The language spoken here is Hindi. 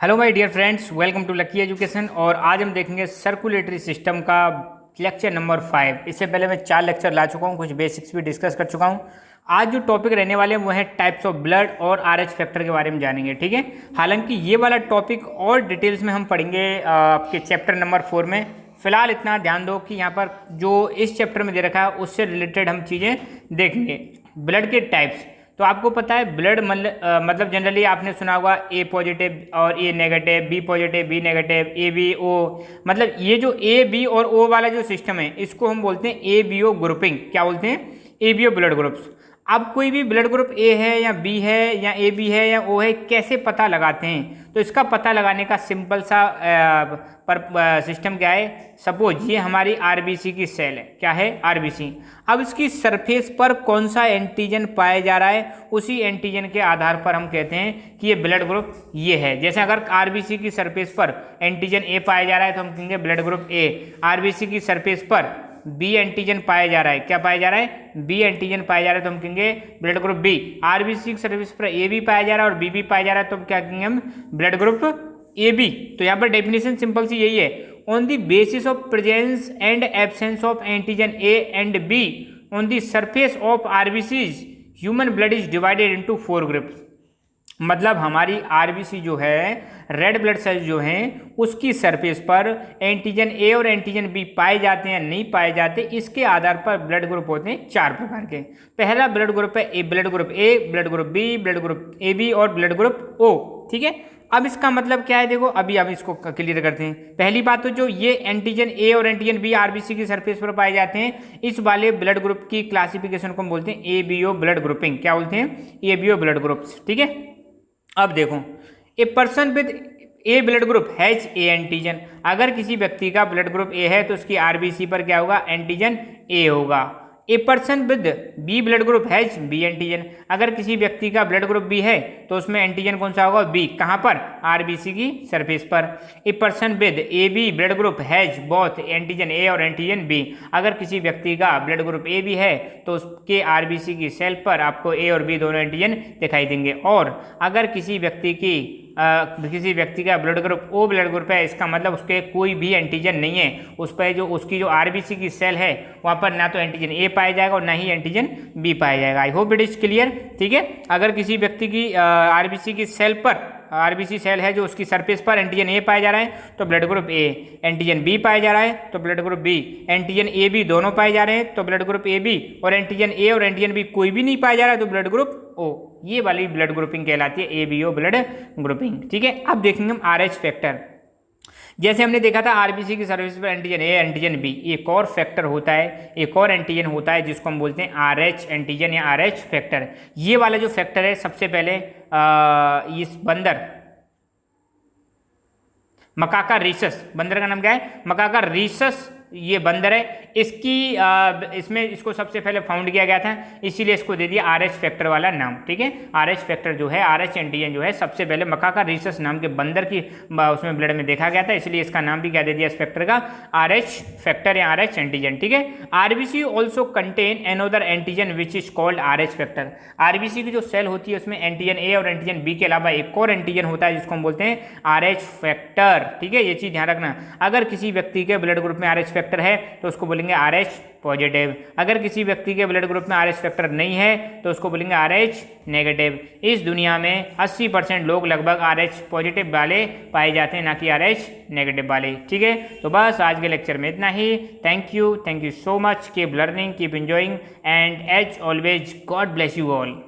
Hello my dear friends, welcome to lucky education. और आज हम देखेंगे सर्कुलेटरी सिस्टम का लेक्चर नंबर 5। इससे पहले मैं 4 लेक्चर ला चुका हूँ, कुछ बेसिक्स भी डिस्कस कर चुका हूँ। आज जो टॉपिक रहने वाले हैं वो है टाइप्स ऑफ ब्लड और आरएच फैक्टर के बारे में जानेंगे, ठीक है। हालांकि ये वाला टॉपिक और डिटेल्स में हम पढ़ेंगे आपके चैप्टर नंबर 4 में। फिलहाल इतना ध्यान दो कि यहाँ पर जो इस चैप्टर में दे रखा है उससे रिलेटेड हम चीज़ें देखेंगे। ब्लड के टाइप्स, तो आपको पता है ब्लड मतलब जनरली आपने सुना होगा ए पॉजिटिव और A negative, B positive B negative, A B O. मतलब ये जो ए बी और ओ वाला जो सिस्टम है इसको हम बोलते हैं ए बी ओ ग्रुपिंग। क्या बोलते हैं? A B O blood groups. अब कोई भी ब्लड ग्रुप ए है या बी है या ए बी है या ओ है, कैसे पता लगाते हैं? तो इसका पता लगाने का सिंपल सा सिस्टम क्या है। सपोज ये हमारी आरबीसी की सेल है। क्या है? आरबीसी। अब इसकी सरफेस पर कौन सा एंटीजन पाया जा रहा है, उसी एंटीजन के आधार पर हम कहते हैं कि ये ब्लड ग्रुप ये है। जैसे अगर आरबीसी की सरफेस पर एंटीजन ए पाया जा रहा है तो हम कहेंगे ब्लड ग्रुप ए। आरबीसी की सरफेस पर बी एंटीजन पाया जा रहा है। क्या पाया जा रहा है? बी एंटीजन पाया जा रहा है तो हम कहेंगे ब्लड ग्रुप बी। आरबीसी की सरफेस पर ए भी पाया जा रहा है और बी भी पाया जा रहा है तो क्या कहेंगे हम? Blood group A B. तो यहाँ पर डेफिनेशन सिंपल सी यही है। On the basis of presence and absence of antigen A and B on the surface of RBCs human blood is divided into 4 groups. मतलब हमारी आरबीसी जो है, रेड ब्लड सेल्स जो हैं, उसकी सरफेस पर एंटीजन ए और एंटीजन बी पाए जाते हैं या नहीं पाए जाते, इसके आधार पर ब्लड ग्रुप होते हैं 4 प्रकार के। पहला ब्लड ग्रुप है A, blood group A, blood group B, blood group A B और ब्लड ग्रुप ओ। ठीक है। अब इसका मतलब क्या है, देखो अभी हम इसको क्लियर करते हैं। पहली बात तो जो ये एंटीजन ए और एंटीजन बी आरबीसी की सरफेस पर पाए जाते हैं, इस वाले ब्लड ग्रुप की क्लासिफिकेशन को हम बोलते हैं A B O blood grouping. क्या बोलते हैं? A B O blood groups. ठीक है। अब देखो, a person with A blood group has A antigen. अगर किसी व्यक्ति का ब्लड ग्रुप ए है तो उसकी आरबीसी पर क्या होगा? एंटीजन ए होगा। A person with B blood group has B antigen. अगर किसी व्यक्ति का ब्लड ग्रुप बी है तो उसमें एंटीजन कौन सा होगा? बी। कहाँ पर? आरबीसी की सरफेस पर। A person with A B blood group has both antigen A और एंटीजन बी। अगर किसी व्यक्ति का ब्लड ग्रुप ए बी है तो उसके आरबीसी की सेल पर आपको ए और बी दोनों एंटीजन दिखाई देंगे। और अगर किसी व्यक्ति का blood group O blood group है, इसका मतलब उसके कोई भी एंटीजन नहीं है। उस पर जो उसकी जो आरबीसी की सेल है वहाँ पर ना तो एंटीजन ए पाया जाएगा और ना ही एंटीजन बी पाया जाएगा। I hope it is clear. ठीक है। अगर किसी व्यक्ति की आरबीसी की सेल पर, आरबीसी सेल है जो उसकी सरफेस पर एंटीजन ए पाया जा रहा है तो blood group A, antigen B पाया जा रहा है तो blood group B, antigen A B दोनों पाए जा रहे हैं तो ब्लड ग्रुप ए बी, और एंटीजन ए और एंटीजन बी कोई भी नहीं पाया जा रहा है तो ब्लड ग्रुप ओ। ये वाली ब्लड ग्रुपिंग कहलाती है A B O blood grouping. ठीक है। अब देखेंगे हम आरएच फैक्टर। जैसे हमने देखा था आरबीसी की सरफेस पर एंटीजन ए एंटीजन बी, एक और फैक्टर होता है, एक और एंटीजन होता है जिसको हम बोलते हैं आरएच एंटीजन या आरएच फैक्टर। ये वाला जो फैक्टर है सबसे पहले इस बंदर मकाका रीसस, बंदर का नाम क्या है? मकाका रीसस ये बंदर है। इसमें इसको सबसे पहले फाउंड किया गया था, इसीलिए इसको दे दिया आरएच फैक्टर वाला नाम। ठीक है। आरएच फैक्टर जो है, आरएच एंटीजन जो है, सबसे पहले मकाका रीसस नाम के बंदर की उसमें ब्लड में देखा गया था, इसलिए इसका नाम भी क्या दे दिया इस फैक्टर का? आरएच फैक्टर या आरएच एंटीजन। ठीक है। RBC also contain another antigen which is called RH factor. RBC की जो सेल होती है उसमें एंटीजन ए और एंटीजन बी के अलावा एक और एंटीजन होता है जिसको हम बोलते हैं आरएच फैक्टर। ठीक है। ये चीज ध्यान रखना। अगर किसी व्यक्ति के ब्लड ग्रुप में आरएच फैक्टर है तो उसको बोलेंगे आरएच पॉजिटिव। अगर किसी व्यक्ति के ब्लड ग्रुप में आरएच फैक्टर नहीं है तो उसको बोलेंगे आरएच नेगेटिव। इस दुनिया में 80% लोग लगभग आरएच पॉजिटिव वाले पाए जाते हैं, ना कि आरएच नेगेटिव वाले। ठीक है। तो बस आज के लेक्चर में इतना ही। Thank you so much. Keep learning, keep enjoying and as always God bless you all.